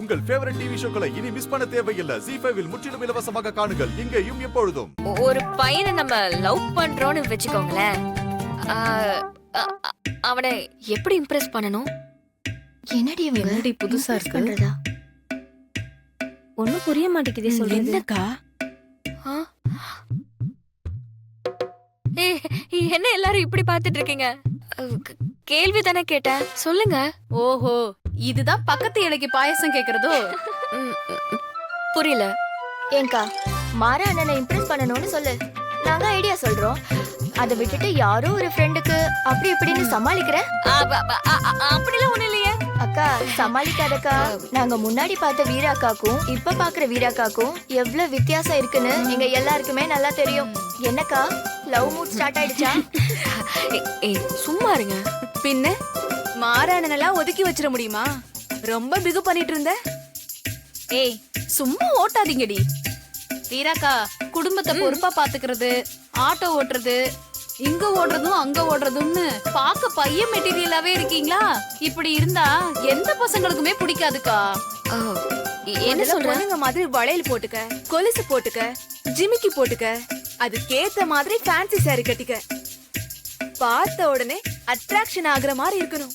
உங்கள் favourite TV ஷோக்களை இனி miss பண்ண தேவையில்லை. ZEE5 இல் முற்றிலும் இலவசமாக காணுங்கள். இங்கேயும் எப்பொழுதும். ஒரு பையனை நம்ம லவ் பண்றோம்னு வெச்சுக்கோங்களேன். அவனை எப்படி இம்ப்ரெஸ் பண்ணணும்? என்னடி புதுசா இருக்கு? ஒண்ணும் புரிய மாட்டேங்குதே சொல்றது. என்னக்கா? என்ன எல்லாரும் இப்படி பாத்துட்டு இருக்கீங்க? கேள்வி தானே கேட்டேன், சொல்லுங்க. ஓஹோ, இதுதான் பக்கத்து இலைக்கு பாயசம் கேக்குறதோ? புரியல. ஏங்கா, மாறா அண்ணனை இம்ப்ரெஸ் பண்ணணும்னு சொல்லு, நாங்க ஐடியா சொல்றோம். அதை விட்டுட்டு யாரோ ஒரு ஃப்ரெண்டுக்கு அப்படி இப்படின்னு சமாளிக்கிற. அப்படிலாம் ஒண்ணு இல்லையே அக்கா. சமாளிக்காதக்கா. நாங்க முன்னாடி பார்த்த வீராக்காக்கும் இப்ப பாக்குற வீராக்காக்கும் எவ்வளவு வித்தியாசம் இருக்குன்னு எங்க எல்லாருக்குமே நல்லா தெரியும். என்னக்கா, லவ் மூட் ஸ்டார்ட் ஆயிடுச்சா? சும்மா இருங்க. பின்ன மாறானெல்லாம் ஒதுக்கி வச்சிட முடியுமா? ரொம்ப பிகு பண்ணிட்டு இருந்த. ஏய், சும்மா ஓட்டாதீங்கடி. வீராக்கா, குடும்பத்தை பொறுப்பா பாத்துக்கிறது, ஆட்டோ ஓட்டுறது, இங்க ஓடுறதும் அங்க ஓடுறதும்னு பாக்க பையன் மெட்டீரியலாவே இருக்கீங்களா? இப்படி இருந்தா எந்த பசங்களுக்குமே பிடிக்காதுக்கா. என்ன சொல்றாங்க? மாதிரி வளையல் போட்டுக்க, கொலுசு போட்டுக்க, ஜிமிக்கி போட்டுக்க, அதுக்கேத்த மாதிரி ஃபேன்சி சாரி கட்டிக்க. பார்த்த உடனே அட்ராக்ஷன் ஆகுற மாதிரி இருக்கணும்.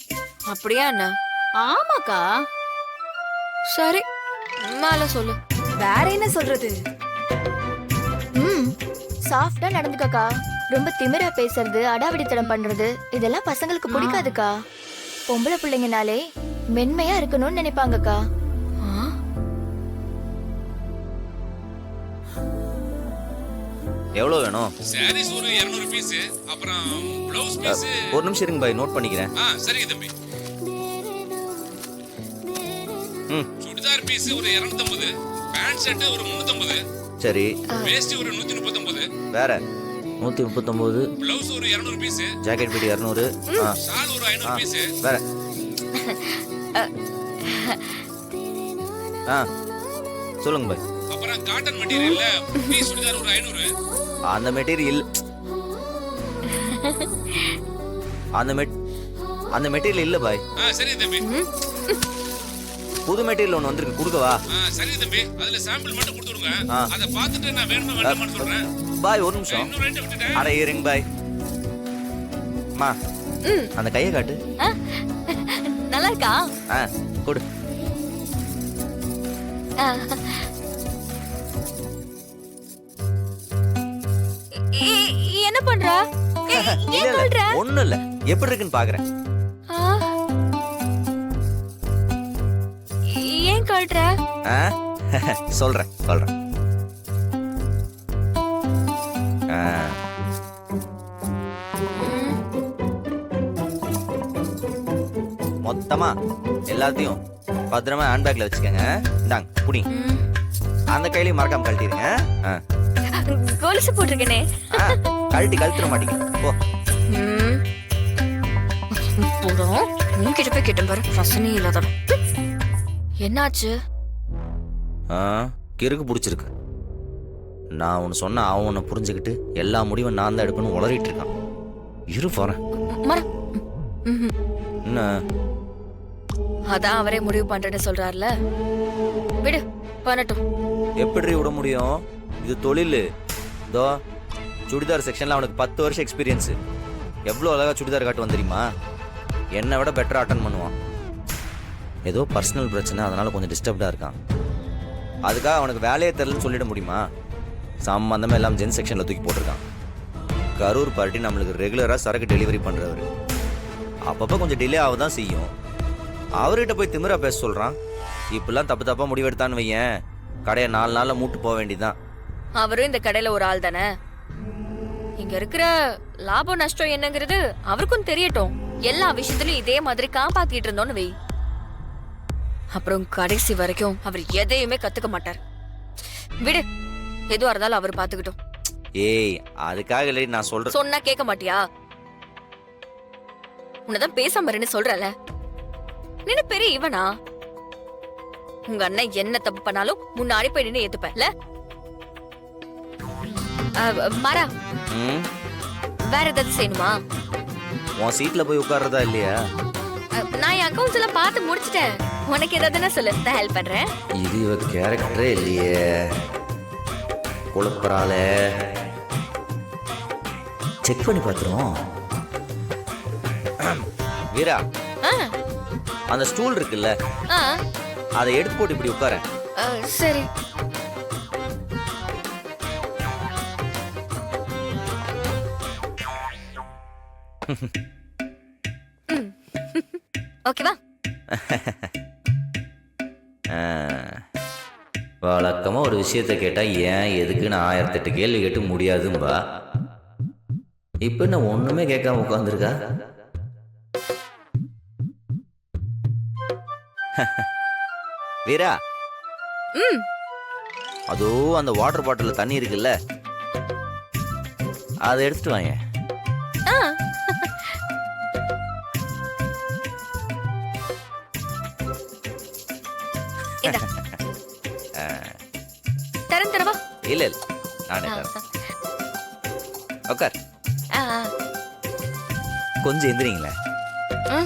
அப்படியா அண்ணா? ஆமாக்கா. சரி, மேல சொல்லு. வேற என்ன சொல்றது? சாஃப்டா நடந்துக்கக்கா. ரொம்ப திமிரா பேசுறது, அடாவடித்தனம் பண்றது இதெல்லாம் பசங்களுக்கு பிடிக்காதுக்கா. பொம்பளை பிள்ளைங்கனாலே மென்மையா இருக்கணும்னு நினைப்பாங்கக்கா. எவ்வளவு வேணும்? சாரீஸ் ஒரு 200 பீஸ், அப்புறம் ப்ளவுஸ் பீஸ். ஒரு நிமிஷம் இருங்க பாய், நோட் பண்ணிக்கிறேன். சரிங்க தம்பி. சுடிதார் பீஸ் ஒரு 250, பேண்ட் ஷர்ட் ஒரு 350. சரி. வேஷ்டி ஒரு 139. வேற 139. ப்ளவுஸ் ஒரு 200 பீஸ். Jacket PT 200. ஷால் ஒரு 500 பீஸ். வேற சொல்லுங்க பாய். அப்புறம் காட்டன் மெட்டீரியல்ல பீஸ் சுடிதார் ஒரு 500. அந்த மெட்டீரியல் அந்த மெட்டீரியல் இல்ல பாய். சரி தம்பி. புது மெட்டீரியல் ஒன்னு வந்திருக்கு, கொடுக்கவா? சரி தம்பி, அதுல சாம்பிள் மட்டும் கொடுத்து விடுங்க. அத பார்த்துட்டு நான் வேணுமா வேண்டாமான்னு சொல்றேன். பாய் ஒரு நிமிஷம். இன்னொரு ஐட்டம் விட்டுட்டேன். அட இருங்க பாய். மா, அந்த கையை காட்டு. நல்லா இருக்கா? கொடு. என்ன பண்ற? ஏன் சொல்ற? ஒண்ணும் இல்ல, எப்படி இருக்குன்னு பாக்குறேன். ஏன் கழட்ற? சொல்றேன். மொத்தமா எல்லாத்தையும் பத்திரமா ஹேண்ட்பேக்ல வச்சுக்கோங்க. இந்தாங்க புடி. அந்த கையிலையும் மறக்காம கழட்டிடுங்க. கொலுசு போட்டிருக்கனே, கழட்டிட மாட்டீங்க. போ. உன்கிட்ட போய் கேட்டேன் பாரு, ரசனே இல்லாத. என்னாச்சு? கிறுக்கு பிடிச்சிருக்கு. நான் ஒன்னு சொன்ன அவன் உன்னை புரிஞ்சுக்கிட்டு எல்லா முடிவும் நான் தான் எடுக்கணும் உளறிட்டு இருக்கான். இரு போறேன். என்ன? அதான் அவரே முடிவு பண்றேன்னு சொல்றாருல, விடு பண்ணட்டும். எப்படி விட முடியும்? இது தொழில். இதோ சுடிதார் செக்ஷன்ல அவனுக்கு 10 வருஷம் எக்ஸ்பீரியன்ஸ். எவ்வளோ அழகா சுடிதார் காட்டு வந்துருமா? என்னை விட பெட்டரா அட்டன் பண்ணுவான். ஏதோ பர்சனல் பிரச்சனை, அதனால கொஞ்சம் டிஸ்டர்ப்டா இருக்கான். அதுக்காக அவனுக்கு வேலையே தெரியலன்னு சொல்லிட முடியுமா? சம்பந்தமே எல்லாம் ஜென் செக்ஷன்ல தூக்கி போட்டிருக்கான். கரூர் பார்ட்டி நம்மளுக்கு ரெகுலரா சரக்கு டெலிவரி பண்றவர். அப்பப்ப கொஞ்சம் டிலே ஆகதான் செய்யும். அவர்கிட்ட போய் திமிரா பேச சொல்றான். இப்பெல்லாம் தப்பா முடிவெடுத்தான்னு வையேன், கடையை 4 நாள்ல மூட்டு போக வேண்டியதான். அவரும் இந்த கடையில ஒரு ஆள் தானே. இங்க இருக்கிற லாபம் நஷ்டம் என்னங்கிறது அவருக்கும் தெரியட்டும். எல்லா விஷயத்திலும் இதே மாதிரி காப்பாத்திட்டு இருந்தோம்னு வை, அப்புறம் கடைசி வரைக்கும் அவர் எதையுமே கத்துக்க மாட்டார். விடு, எதுவா இருந்தாலும் அவர் பாத்துக்கிட்டோம். ஏய், அதுக்காக இல்லை நான் சொல்றேன். சொன்னா கேட்க மாட்டியா? உன்னதான் பேசாம இருன்னு சொல்றல. நீ பெரிய இவனா? உங்க அண்ணன் என்ன தப்பு பண்ணாலும் முன்னாடி போய் நின்று ஏத்துப்பல. மாறா, வேற ஏதாவது செய்யணுமா? உன் சீட்ல போய் உட்கார்றதா இல்லையா? நான் என் அக்கவுண்ட்ஸ் எல்லாம் பார்த்து முடிச்சிட்டேன். உனக்கு ஏதாவதுன்னா சொல்லு, நான் ஹெல்ப் பண்றேன். இது இவ கேரக்டரே இல்லையே, குழப்பறால. செக் பண்ணி பார்த்துருவோம். வீரா, ஆ, அந்த ஸ்டூல் இருக்குல்ல, ஆ, அதை எடுத்து போட்டு இப்படி உட்கார. சரி. ஓகேவா? வழக்கமா ஒரு விஷயத்த கேட்டா ஏன் எதுக்குன்னு 1008 கேள்வி கேட்டு முடியாதும்பா. இப்ப என்ன ஒண்ணுமே கேட்காம உட்காந்துருக்கா? வீரா, அதோ அந்த வாட்டர் பாட்டில் தண்ணி இருக்குல்ல, அதை எடுத்துட்டு வாங்க. ஆ, இந்தா. தரேன் தரவா? இல்ல இல்ல, நானே தரேன். உட்கார். ஆ, கொஞ்சம் எந்திரிங்களேன். ஆ,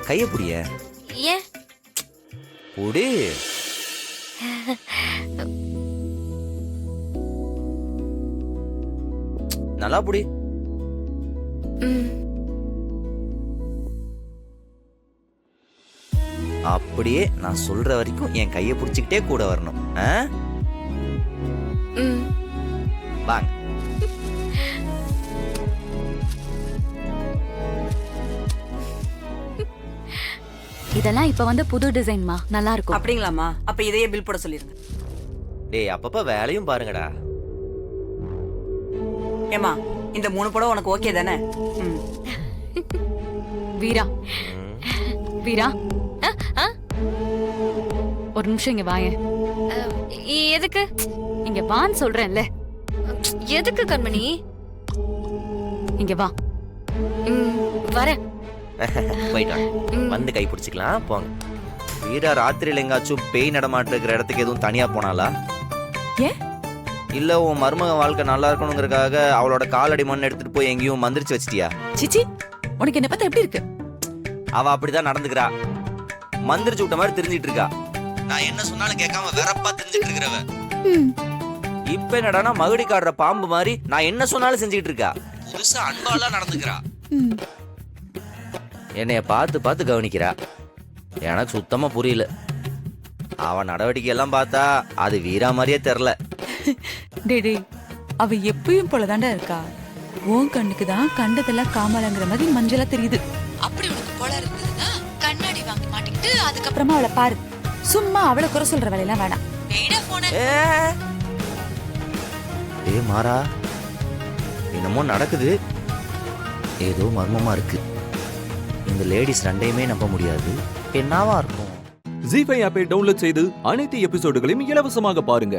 கைய புடிய. ஏன்? புடி. நல்லா புடி. ம், அப்படியே நான் சொல்ற வரைக்கும் என் கையை பிடிச்சிக்கிட்டே கூட வரணும். ம். வாங்க. இதெல்லாம் இப்ப வந்து புது டிசைன்மா, நல்லா இருக்கும். அப்படிங்களாம்மா? அப்ப இதையே பில் போட சொல்லிருங்க. டேய், அப்பப்ப வேலையும் பாருங்கடா. ஏமா, இந்த 3 புடவை உனக்கு ஓகே தானே? ம். வீரா, வீரா, ஆ, ஆ, ஒரு நிமிஷம் இங்க வாயேன். எதுக்கு? இங்க வான்னு சொல்றேன்ல. எதுக்கு கண்மணி? இங்க வா. வரேன். போயிட்டு வாங்க. வந்து கை பிடிச்சிக்கலாம், போங்க. வீரா ராத்திரியில எங்காச்சும் பேய் நடமாட்டு இருக்கிற இடத்துக்கு எதுவும் தனியா போனாலா? ஏன்? இல்ல உன் மருமக வாழ்க்கை நல்லா இருக்கணுங்கிறதுக்காக அவளோட காலடி மண் எடுத்துட்டு போய் எங்கேயும் மந்திரிச்சு வச்சிட்டியா? சிச்சி, உனக்கு என்ன பார்த்தா எப்படி இருக்கு? அவ அப்படிதான் நடந்துக்கிறா. மந்திரிச்சு விட்ட மாதிரி தெரிஞ்சிட்டு இருக்கா. நான் என்ன சொன்னாலும் கேட்காம வெறப்பா தெரிஞ்சிட்டு இருக்கிறவ இப்ப என்னடானா மகுடி காடுற பாம்பு மாதிரி நான் என்ன சொன்னாலும் செஞ்சுட்டு இருக்கா. புதுசா அன்பாலாம் நடந்துக்கிறா. என்னைய பார்த்து பார்த்து கவனிக்கிறா. எனக்கு சுத்தமா புரியல. அவன் நடவடிக்கை எல்லாம் பார்த்தா அது வீரா மாதிரியே தெரியல. டேடே, அவ எப்பயும் போலதாண்டா இருக்கா. உன் கண்ணுக்கு தான் கண்டதெல்லாம் காமலங்கிற மாதிரி மஞ்சளா தெரியுது. அப்படி உனக்கு போல இருந்ததுன்னா கண்ணாடி வாங்கி மாட்டிக்கிட்டு அதுக்கப்புறமா அவளை பாரு. சும்மா அவளை குறை சொல்ற வேலையெல்லாம் வேணாம். ஏ மாறா, என்னமோ நடக்குது. ஏதோ மர்மமா இருக்கு. இந்த லேடிஸ் ரெண்டையுமே நம்ப முடியாது. என்னவா இருக்கும்? ஜீ5 ஆப்பை டவுன்லோட் செய்து அனைத்து எபிசோடுகளையும் இலவசமாக பாருங்க.